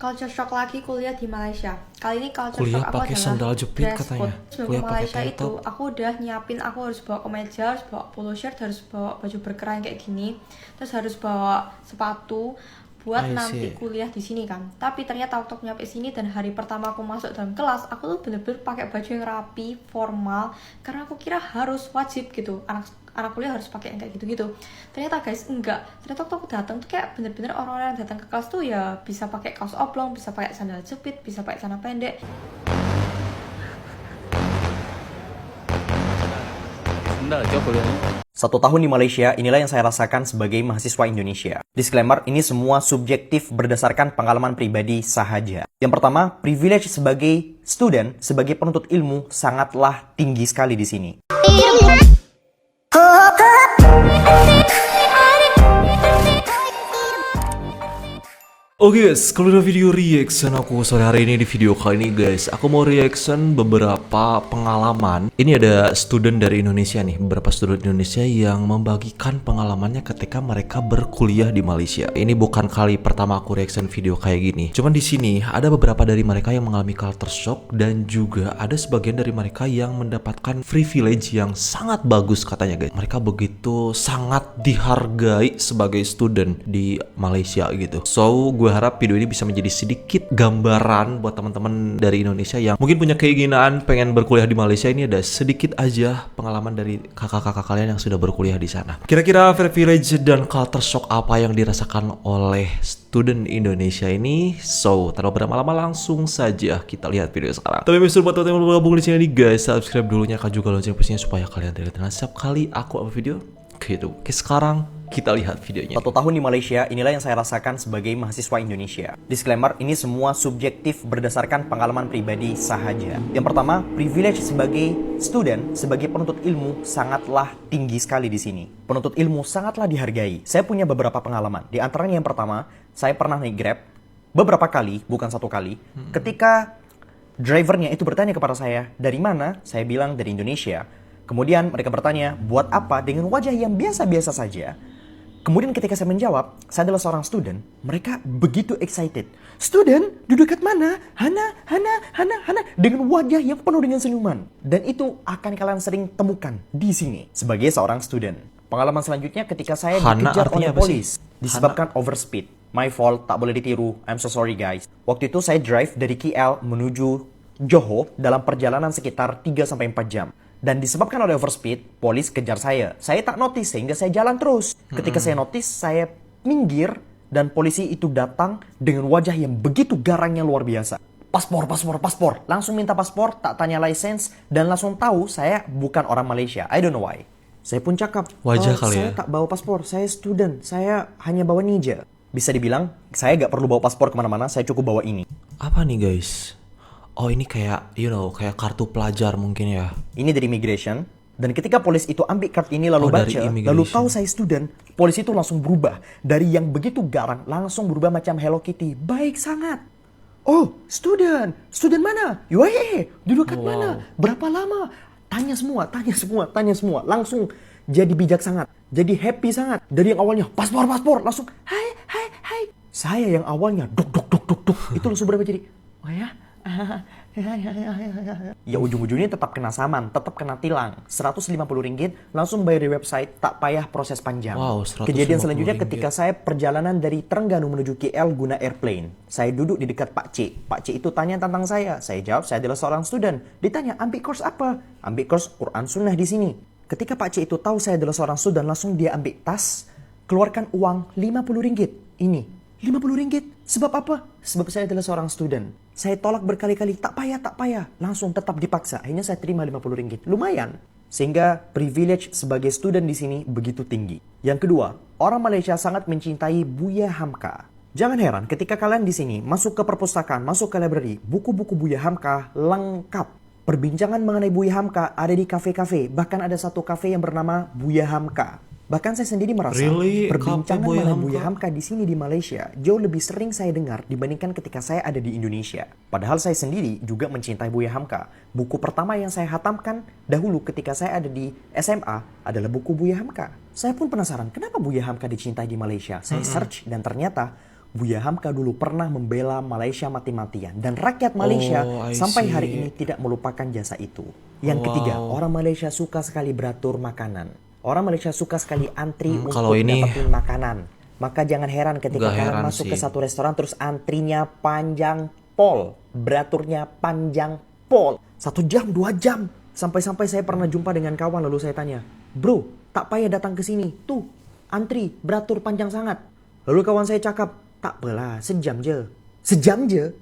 Culture shock lagi kuliah di Malaysia. Kali ini culture Kuliah shock aku pakai adalah sandal jepit dress katanya. code. Sebelum ke Kuliah pakai Malaysia tank itu, top. aku udah nyiapin aku harus bawa kemeja, harus bawa polo shirt, harus bawa baju berkerah kayak gini, terus harus bawa sepatu buat I nanti see. kuliah di sini kan. Tapi ternyata waktu aku nyampe sini dan hari pertama aku masuk dalam kelas, aku tuh bener-bener pakai baju yang rapi, formal, karena aku kira harus wajib gitu. Anak kuliah harus pakai yang kayak gitu-gitu. Ternyata guys enggak. Ternyata waktu aku datang tuh kayak bener-bener orang-orang yang datang ke kelas tuh ya bisa pakai kaos oblong, bisa pakai sandal jepit, bisa pakai celana pendek. Sendal aja kuliahnya. 1 tahun di Malaysia, inilah yang saya rasakan sebagai mahasiswa Indonesia. Disclaimer, ini semua subjektif berdasarkan pengalaman pribadi sahaja. Yang pertama, privilege sebagai student, sebagai penuntut ilmu, sangatlah tinggi sekali di sini. Oke guys, kalau udah video reaction aku sore hari ini, di video kali ini guys, aku mau reaction beberapa pengalaman. Ini ada student dari Indonesia nih, beberapa student Indonesia yang membagikan pengalamannya ketika mereka berkuliah di Malaysia. Ini bukan kali pertama aku reaction video kayak gini. Cuman di sini ada beberapa dari mereka yang mengalami culture shock dan juga ada sebagian dari mereka yang mendapatkan privilege yang sangat bagus katanya guys. Mereka begitu sangat dihargai sebagai student di Malaysia gitu. So, gue harap video ini bisa menjadi sedikit gambaran buat teman-teman dari Indonesia yang mungkin punya keinginan pengen berkuliah di Malaysia. Ini ada sedikit aja pengalaman dari kakak-kakak kalian yang sudah berkuliah di sana. Kira-kira privilege dan culture shock apa yang dirasakan oleh student Indonesia ini? So, tanpa berlama-lama langsung saja kita lihat video sekarang. Tapi misal buat teman-teman yang bergabung di sini nih guys, subscribe dulu, nyalakan juga lonceng pastinya supaya kalian tidak ketinggalan setiap kali aku upload video. Gitu. Oke, sekarang kita lihat videonya. 1 tahun di Malaysia, inilah yang saya rasakan sebagai mahasiswa Indonesia. Disclaimer, ini semua subjektif berdasarkan pengalaman pribadi sahaja. Yang pertama, privilege sebagai student, sebagai penuntut ilmu, sangatlah tinggi sekali di sini. Penuntut ilmu sangatlah dihargai. Saya punya beberapa pengalaman. Di antaranya yang pertama, saya pernah naik Grab beberapa kali, bukan satu kali. Ketika drivernya itu bertanya kepada saya, dari mana? Saya bilang dari Indonesia. Kemudian mereka bertanya, buat apa, dengan wajah yang biasa-biasa saja. Kemudian ketika saya menjawab, saya adalah seorang student, mereka begitu excited. Student, duduk dekat mana? Hana, dengan wajah yang penuh dengan senyuman. Dan itu akan kalian sering temukan di sini sebagai seorang student. Pengalaman selanjutnya ketika saya Hana dikejar artinya oleh apa polis sih? disebabkan overspeed. My fault, tak boleh ditiru. I'm so sorry guys. Waktu itu saya drive dari KL menuju Johor dalam perjalanan sekitar 3-4 jam. Dan disebabkan oleh overspeed, polis kejar saya. Saya tak notice sehingga saya jalan terus. Ketika saya notice, saya minggir dan polisi itu datang dengan wajah yang begitu garangnya luar biasa. Paspor. Langsung minta paspor, tak tanya license, dan langsung tahu saya bukan orang Malaysia. I don't know why. Saya pun cakap, Wajah kali saya ya? tak bawa paspor, saya student, saya hanya bawa ninja. Bisa dibilang, saya gak perlu bawa paspor kemana-mana, saya cukup bawa ini. Apa nih guys? Oh, ini kayak, kayak kartu pelajar mungkin ya. Ini dari immigration. Dan ketika polis itu ambil kartu ini lalu Dari baca, immigration. lalu tahu saya student, polis itu langsung berubah. Dari yang begitu garang, langsung berubah macam Hello Kitty. Baik sangat. Oh, student. Student mana? UAE. Duduk kat mana? Berapa lama? Tanya semua. Langsung jadi bijak sangat. Jadi happy sangat. Dari yang awalnya, paspor. Langsung, hai. Saya yang awalnya, duk. Itu langsung berubah jadi, oh ya? Ya ujung-ujungnya tetap kena saman, tetap kena tilang. Rp150 langsung bayar di website, tak payah proses panjang. Wow, Rp150. Kejadian selanjutnya ketika saya perjalanan dari Terengganu menuju KL guna airplane. Saya duduk di dekat Pak C. Pak C itu tanya tentang saya. Saya jawab saya adalah seorang student. Ditanya ambil course apa? Ambil course Quran Sunnah di sini. Ketika Pak C itu tahu saya adalah seorang student, langsung dia ambil tas, keluarkan uang Rp50. Ini Rp50. Sebab apa? Sebab saya adalah seorang student. Saya tolak berkali-kali, tak payah. Langsung tetap dipaksa. Akhirnya saya terima Rp50. Lumayan. Sehingga privilege sebagai student di sini begitu tinggi. Yang kedua, orang Malaysia sangat mencintai Buya Hamka. Jangan heran ketika kalian di sini masuk ke perpustakaan, masuk ke library, buku-buku Buya Hamka lengkap. Perbincangan mengenai Buya Hamka ada di kafe-kafe. Bahkan ada satu kafe yang bernama Buya Hamka. Bahkan saya sendiri merasa perbincangan mengenai Buya Hamka di sini di Malaysia jauh lebih sering saya dengar dibandingkan ketika saya ada di Indonesia. Padahal saya sendiri juga mencintai Buya Hamka. Buku pertama yang saya hatamkan dahulu ketika saya ada di SMA adalah buku Buya Hamka. Saya pun penasaran kenapa Buya Hamka dicintai di Malaysia. Saya search dan ternyata Buya Hamka dulu pernah membela Malaysia mati-matian dan rakyat Malaysia Oh, I sampai see. hari ini tidak melupakan jasa itu. Yang ketiga, orang Malaysia suka sekali beratur makanan. Orang Malaysia suka sekali antri untuk kalau ini dapetin makanan. Maka jangan heran ketika nggak kalian heran masuk sih. ke satu restoran terus antrinya panjang pol, beraturnya panjang pol. 1 jam, 2 jam. Sampai-sampai saya pernah jumpa dengan kawan lalu saya tanya, "Bro, tak payah datang ke sini. Tuh, antri, beratur panjang sangat." Lalu kawan saya cakap, "Tak apalah, sejam je." Sejam je?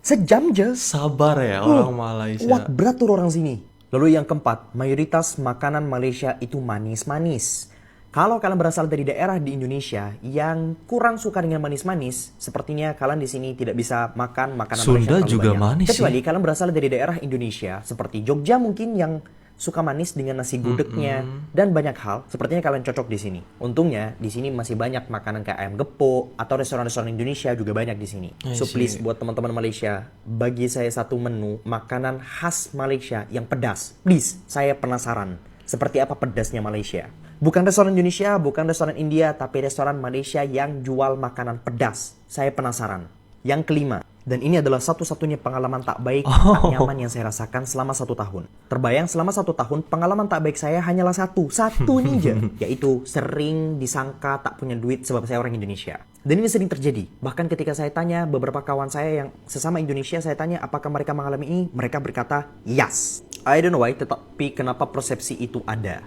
Sejam je? Sabar ya orang Malaysia. Kuat beratur orang sini. Lalu yang keempat, mayoritas makanan Malaysia itu manis-manis. Kalau kalian berasal dari daerah di Indonesia yang kurang suka dengan manis-manis, sepertinya kalian di sini tidak bisa makan makanan Sunda Malaysia terlalu juga banyak. manis Kecuali kalian berasal dari daerah Indonesia seperti Jogja mungkin yang suka manis dengan nasi gudegnya dan banyak hal. Sepertinya kalian cocok di sini. Untungnya di sini masih banyak makanan kayak ayam gepuk atau restoran-restoran Indonesia juga banyak di sini. So please buat teman-teman Malaysia, bagi saya satu menu makanan khas Malaysia yang pedas. Please, saya penasaran seperti apa pedasnya Malaysia. Bukan restoran Indonesia, bukan restoran India, tapi restoran Malaysia yang jual makanan pedas. Saya penasaran. Yang kelima, dan ini adalah satu-satunya pengalaman tak baik, tak nyaman yang saya rasakan selama 1 tahun. Terbayang selama 1 tahun, pengalaman tak baik saya hanyalah satu aja, yaitu sering disangka tak punya duit sebab saya orang Indonesia. Dan ini sering terjadi. Bahkan ketika saya tanya beberapa kawan saya yang sesama Indonesia, saya tanya apakah mereka mengalami ini, mereka berkata, yes. I don't know why, tetapi kenapa persepsi itu ada.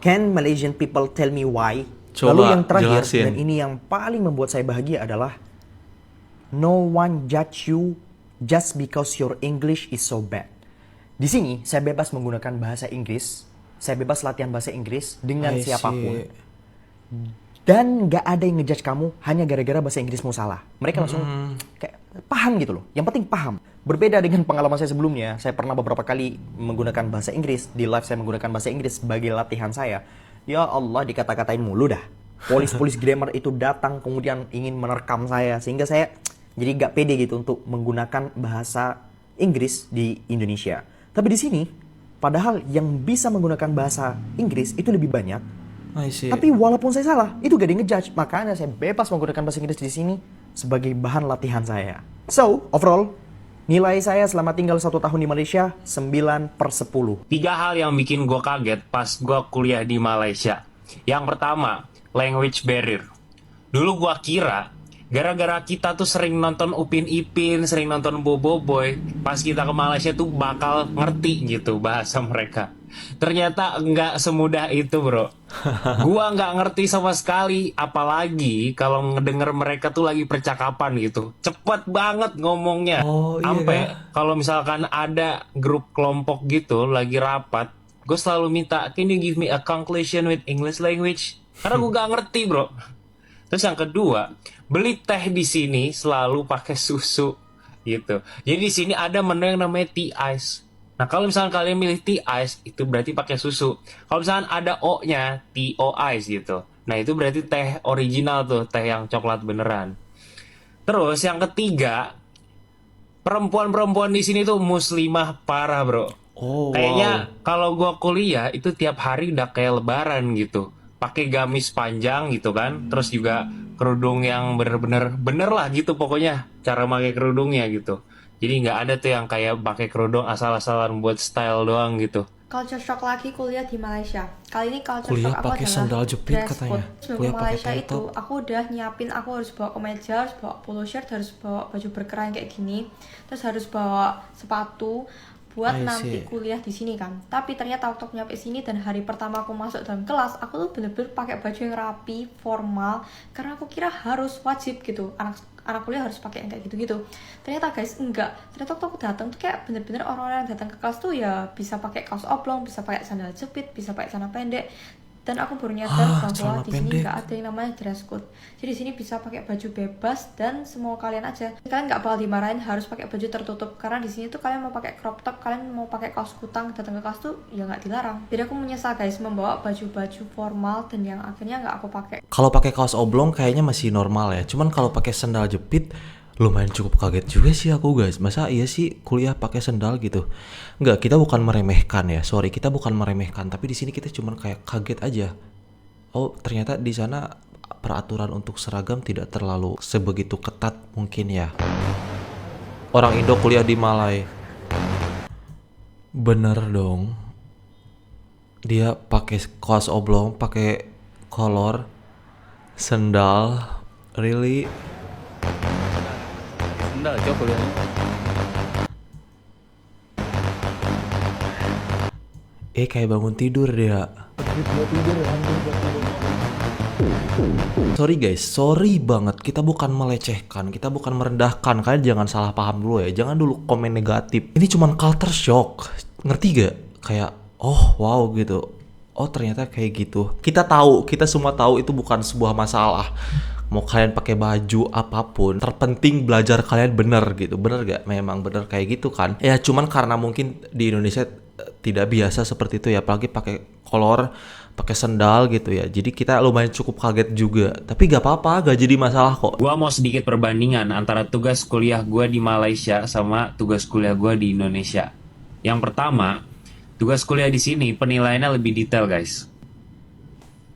Can Malaysian people tell me why? Coba Lalu yang terakhir, jelasin. dan ini yang paling membuat saya bahagia adalah no one judge you just because your English is so bad. Di sini, saya bebas menggunakan bahasa Inggris. Saya bebas latihan bahasa Inggris dengan I siapapun. see. Dan gak ada yang ngejudge kamu hanya gara-gara bahasa Inggrismu salah. Mereka langsung kayak paham gitu loh. Yang penting paham. Berbeda dengan pengalaman saya sebelumnya. Saya pernah beberapa kali menggunakan bahasa Inggris. Di live saya menggunakan bahasa Inggris sebagai latihan saya. Ya Allah, dikata-katain mulu dah. Polis-polis grammar itu datang kemudian ingin menerkam saya. Sehingga saya jadi gak pede gitu untuk menggunakan bahasa Inggris di Indonesia. Tapi di sini, padahal yang bisa menggunakan bahasa Inggris itu lebih banyak. I see. Tapi walaupun saya salah, itu gak ada yang ngejudge. Makanya saya bebas menggunakan bahasa Inggris di sini sebagai bahan latihan saya. So, overall, nilai saya selama tinggal 1 tahun di Malaysia, 9/10. 3 hal yang bikin gue kaget pas gue kuliah di Malaysia. Yang pertama, language barrier. Dulu gue kira gara-gara kita tuh sering nonton Upin Ipin, sering nonton Bobo Boy, pas kita ke Malaysia tuh bakal ngerti gitu bahasa mereka. Ternyata nggak semudah itu, bro. Gua nggak ngerti sama sekali, apalagi kalau ngedenger mereka tuh lagi percakapan gitu. Cepet banget ngomongnya. Oh, iya Sampai ya? kalau misalkan ada grup kelompok gitu lagi rapat, gue selalu minta, can you give me a conclusion with English language? Karena gue nggak ngerti, bro. Terus yang kedua, beli teh di sini selalu pakai susu gitu. Jadi di sini ada menu yang namanya tea ice. Nah, kalau misalkan kalian milih tea ice, itu berarti pakai susu. Kalau misalkan ada O-nya, tea o ice gitu. Nah, itu berarti teh original tuh, teh yang coklat beneran. Terus yang ketiga, perempuan-perempuan di sini tuh muslimah parah, bro. Oh, Kayaknya kalau gua kuliah itu tiap hari udah kayak lebaran gitu. Pakai gamis panjang gitu kan, terus juga kerudung yang bener lah gitu pokoknya cara pakai kerudungnya gitu. Jadi nggak ada tuh yang kayak pakai kerudung asal-asalan buat style doang gitu. Culture shock lagi kuliah di Malaysia. Kali ini culture Kuliah shock aku pakai adalah sandal jepit dress katanya. code. Sebelum Kuliah ke pakai Malaysia tank itu, top. aku udah nyiapin aku harus bawa kemeja, harus bawa polo shirt, harus bawa baju berkerah kayak gini, terus harus bawa sepatu buat I nanti see. kuliah di sini kan. Tapi ternyata waktu aku nyampe sini dan hari pertama aku masuk dalam kelas, aku tuh bener-bener pakai baju yang rapi, formal, karena aku kira harus wajib gitu. Anak kuliah harus pakai yang kayak gitu-gitu. Ternyata guys, enggak. Ternyata waktu aku datang tuh kayak bener-bener orang-orang yang datang ke kelas tuh ya bisa pakai kaos oblong, bisa pakai sandal jepit, bisa pakai celana pendek. Dan aku baru nyadar bahwa celana di sini pendek. nggak ada yang namanya dress code. Jadi di sini bisa pakai baju bebas dan semua kalian aja. Kalian nggak bakal dimarahin harus pakai baju tertutup karena di sini tuh kalian mau pakai crop top, kalian mau pakai kaos kutang datang ke kelas tuh ya nggak dilarang. Jadi aku menyesal guys membawa baju-baju formal dan yang akhirnya nggak aku pakai. Kalau pakai kaos oblong kayaknya masih normal ya. Cuman kalau pakai sandal jepit lumayan cukup kaget juga sih aku guys. Masa iya sih kuliah pakai sandal gitu? Enggak, kita bukan meremehkan ya. Sorry, kita bukan meremehkan, tapi di sini kita cuman kayak kaget aja. Oh, ternyata di sana peraturan untuk seragam tidak terlalu sebegitu ketat mungkin ya. Orang Indo kuliah di Malai. Bener dong. Dia pakai kaos oblong, pakai kolor, sendal, really? Sendal coba kuliahnya. Kayak bangun tidur dia. Sorry guys, sorry banget. Kita bukan melecehkan, kita bukan merendahkan. Kalian jangan salah paham dulu ya. Jangan dulu komen negatif. Ini cuman culture shock. Ngerti gak? Kayak, oh wow gitu. Oh ternyata kayak gitu. Kita tahu, kita semua tahu itu bukan sebuah masalah. Mau kalian pakai baju apapun, terpenting belajar kalian bener gitu. Bener gak? Memang bener kayak gitu kan? Ya cuman karena mungkin di Indonesia tidak biasa seperti itu ya, apalagi pakai kolor, pakai sendal gitu ya. Jadi kita lumayan cukup kaget juga. Tapi gak apa-apa, gak jadi masalah kok. Gua mau sedikit perbandingan antara tugas kuliah gua di Malaysia sama tugas kuliah gua di Indonesia. Yang pertama, tugas kuliah di sini penilaiannya lebih detail, guys.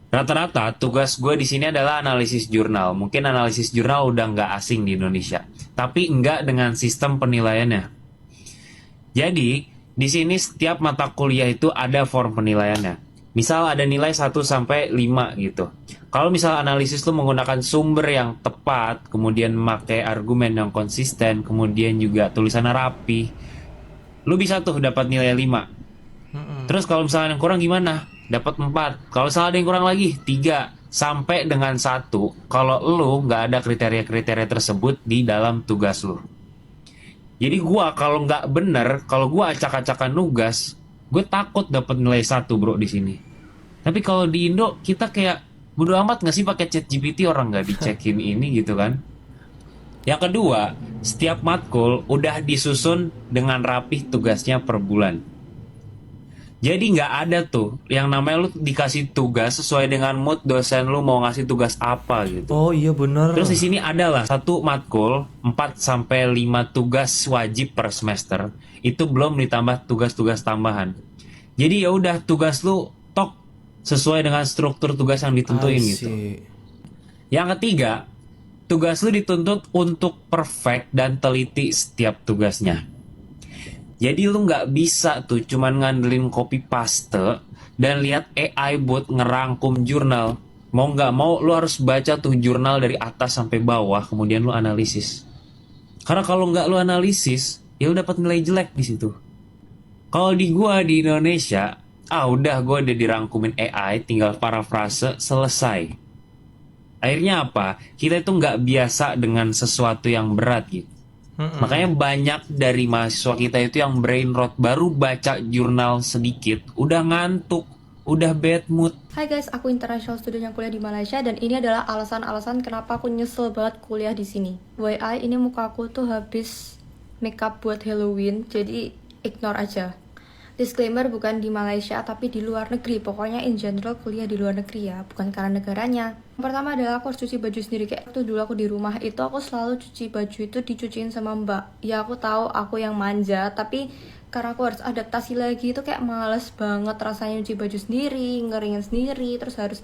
Rata-rata tugas gue di sini adalah analisis jurnal. Mungkin analisis jurnal udah nggak asing di Indonesia, tapi nggak dengan sistem penilaiannya. Jadi di sini setiap mata kuliah itu ada form penilaiannya. Misal ada nilai 1 sampai 5 gitu. Kalau misal analisis lu menggunakan sumber yang tepat, kemudian memakai argumen yang konsisten, kemudian juga tulisannya rapi, lu bisa tuh dapat nilai 5. Terus kalau misalnya yang kurang gimana? Dapat 4. Kalau misalnya ada yang kurang lagi 3 sampai dengan 1 kalau lu nggak ada kriteria-kriteria tersebut di dalam tugas lu. Jadi gua kalau nggak bener, kalau gua acak-acakan nugas, gue takut dapat nilai 1 bro di sini. Tapi kalau di Indo kita kayak bodo amat nggak sih pakai ChatGPT, orang nggak dicekin ini gitu kan. Yang kedua, setiap matkul udah disusun dengan rapih tugasnya per bulan. Jadi nggak ada tuh yang namanya lu dikasih tugas sesuai dengan mood dosen lu mau ngasih tugas apa gitu. Oh iya bener. Terus di sini adalah satu matkul 4 sampai 5 tugas wajib per semester. Itu belum ditambah tugas-tugas tambahan. Jadi ya udah tugas lu tok sesuai dengan struktur tugas yang ditentuin gitu. Yang ketiga, tugas lu dituntut untuk perfect dan teliti setiap tugasnya. Jadi lu nggak bisa tuh cuman ngandelin copy paste dan lihat AI buat ngerangkum jurnal. Mau nggak mau lu harus baca tuh jurnal dari atas sampai bawah, kemudian lu analisis. Karena kalau nggak lu analisis, ya lu dapat nilai jelek di situ. Kalau di gua di Indonesia, udah gua udah dirangkumin AI, tinggal parafrase selesai. Akhirnya apa? Kita itu nggak biasa dengan sesuatu yang berat gitu. Makanya banyak dari mahasiswa kita itu yang brain rot, baru baca jurnal sedikit udah ngantuk, udah bad mood. Hai guys, aku international student yang kuliah di Malaysia dan ini adalah alasan-alasan kenapa aku nyesel banget kuliah di sini. WI ini muka aku tuh habis makeup buat Halloween, jadi ignore aja. Disclaimer, bukan di Malaysia tapi di luar negeri. Pokoknya in general kuliah di luar negeri ya, bukan karena negaranya. Yang pertama adalah aku harus cuci baju sendiri. Kayak waktu dulu aku di rumah itu aku selalu cuci baju itu dicuciin sama mbak. Ya aku tahu aku yang manja, tapi karena aku harus adaptasi lagi itu kayak males banget rasanya nyuci baju sendiri, ngeringin sendiri, terus harus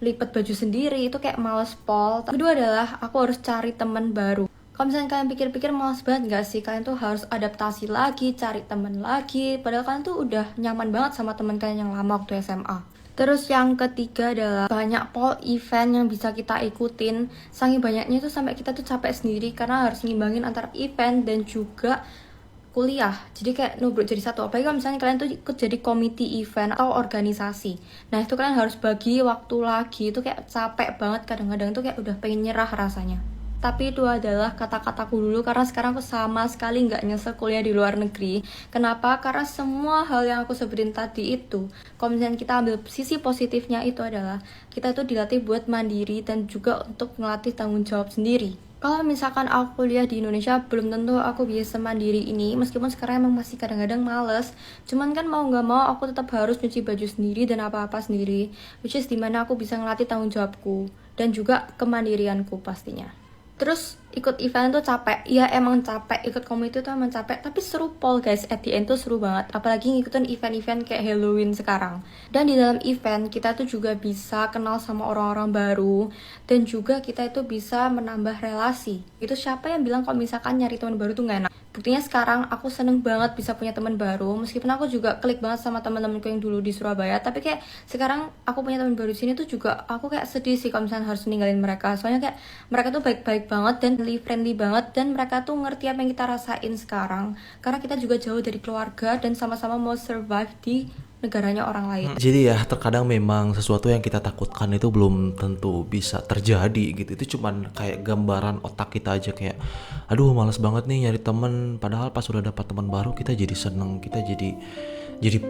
lipat baju sendiri, itu kayak males pol. Kedua adalah aku harus cari teman baru. Kalau misalnya kalian pikir-pikir males banget gak sih? Kalian tuh harus adaptasi lagi, cari temen lagi. Padahal kalian tuh udah nyaman banget sama teman kalian yang lama waktu SMA. Terus yang ketiga adalah banyak pol event yang bisa kita ikutin. Saking banyaknya tuh sampai kita tuh capek sendiri karena harus ngimbangin antara event dan juga kuliah. Jadi kayak nubruk jadi satu. Apalagi kalau misalnya kalian tuh ikut jadi komite event atau organisasi. Nah itu kalian harus bagi waktu lagi. Itu kayak capek banget, kadang-kadang tuh kayak udah pengen nyerah rasanya. Tapi itu adalah kata-kataku dulu, karena sekarang aku sama sekali nggak nyesel kuliah di luar negeri. Kenapa? Karena semua hal yang aku sebutin tadi itu, kalau misalnya kita ambil sisi positifnya itu adalah kita tuh dilatih buat mandiri dan juga untuk ngelatih tanggung jawab sendiri. Kalau misalkan aku kuliah di Indonesia, belum tentu aku bisa mandiri ini, meskipun sekarang emang masih kadang-kadang males. Cuman kan mau nggak mau aku tetap harus nyuci baju sendiri dan apa-apa sendiri, which is dimana aku bisa ngelatih tanggung jawabku dan juga kemandirianku pastinya. Terus ikut event tuh capek, ya emang capek, ikut community tuh emang capek, tapi seru pol guys, at the end tuh seru banget, apalagi ngikutin event-event kayak Halloween sekarang. Dan di dalam event kita tuh juga bisa kenal sama orang-orang baru, dan juga kita itu bisa menambah relasi. Itu siapa yang bilang kalau misalkan nyari teman baru tuh gak enak? Buktinya sekarang aku seneng banget bisa punya teman baru, meskipun aku juga klik banget sama teman-temanku yang dulu di Surabaya, tapi kayak sekarang aku punya teman baru di sini tuh juga aku kayak sedih sih kalau misalnya harus ninggalin mereka. Soalnya kayak mereka tuh baik-baik banget dan friendly banget, dan mereka tuh ngerti apa yang kita rasain sekarang. Karena kita juga jauh dari keluarga dan sama-sama mau survive di negaranya orang lain. Jadi ya terkadang memang sesuatu yang kita takutkan itu belum tentu bisa terjadi gitu. Itu cuman kayak gambaran otak kita aja, kayak aduh males banget nih nyari temen, padahal pas udah dapat teman baru kita jadi seneng, kita jadi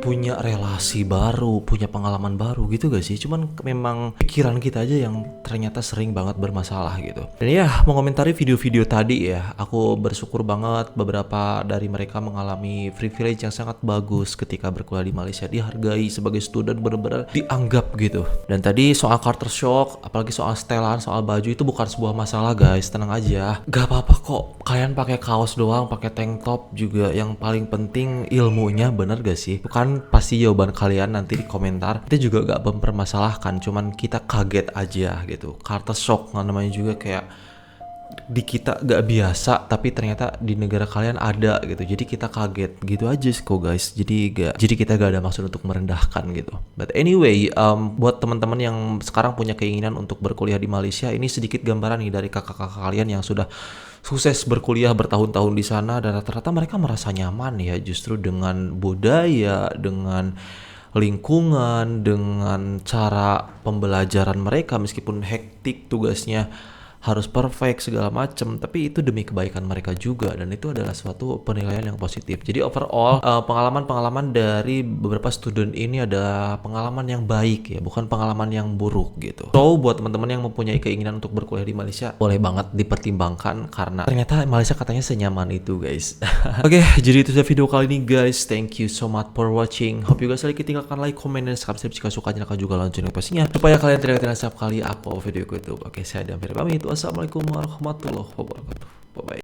punya relasi baru, punya pengalaman baru gitu gak sih? Cuman memang pikiran kita aja yang ternyata sering banget bermasalah gitu. Dan ya mengomentari video-video tadi ya, aku bersyukur banget beberapa dari mereka mengalami privilege yang sangat bagus ketika berkuliah di Malaysia, dihargai sebagai student, bener-bener dianggap gitu. Dan tadi soal culture shock, apalagi soal setelan, soal baju, itu bukan sebuah masalah guys, tenang aja. Gak apa-apa kok, kalian pakai kaos doang, pakai tank top juga, yang paling penting ilmunya, bener gak sih? Bukan pasti jawaban kalian nanti di komentar, kita juga gak mempermasalahkan, cuman kita kaget aja gitu. Culture shock namanya juga, kayak di kita gak biasa tapi ternyata di negara kalian ada gitu, jadi kita kaget gitu aja sih kok guys. Jadi kita gak ada maksud untuk merendahkan gitu. But anyway, buat teman-teman yang sekarang punya keinginan untuk berkuliah di Malaysia, ini sedikit gambaran nih dari kakak-kakak kalian yang sudah sukses berkuliah bertahun-tahun di sana, dan rata-rata mereka merasa nyaman ya justru dengan budaya, dengan lingkungan, dengan cara pembelajaran mereka. Meskipun hektik tugasnya, harus perfect segala macem, tapi itu demi kebaikan mereka juga, dan itu adalah suatu penilaian yang positif. Jadi overall pengalaman-pengalaman dari beberapa student ini ada pengalaman yang baik ya, bukan pengalaman yang buruk gitu. So buat teman-teman yang mempunyai keinginan untuk berkuliah di Malaysia, boleh banget dipertimbangkan, karena ternyata Malaysia katanya senyaman itu guys. Oke, jadi itu saja video kali ini guys. Thank you so much for watching. Hope you guys like, tinggalkan like, comment, dan subscribe jika suka, nyalakan juga lonceng notifikasinya supaya kalian tidak ketinggalan setiap kali upload video YouTube. Oke, saya Adam pamit. Wassalamualaikum warahmatullahi wabarakatuh. Bye bye.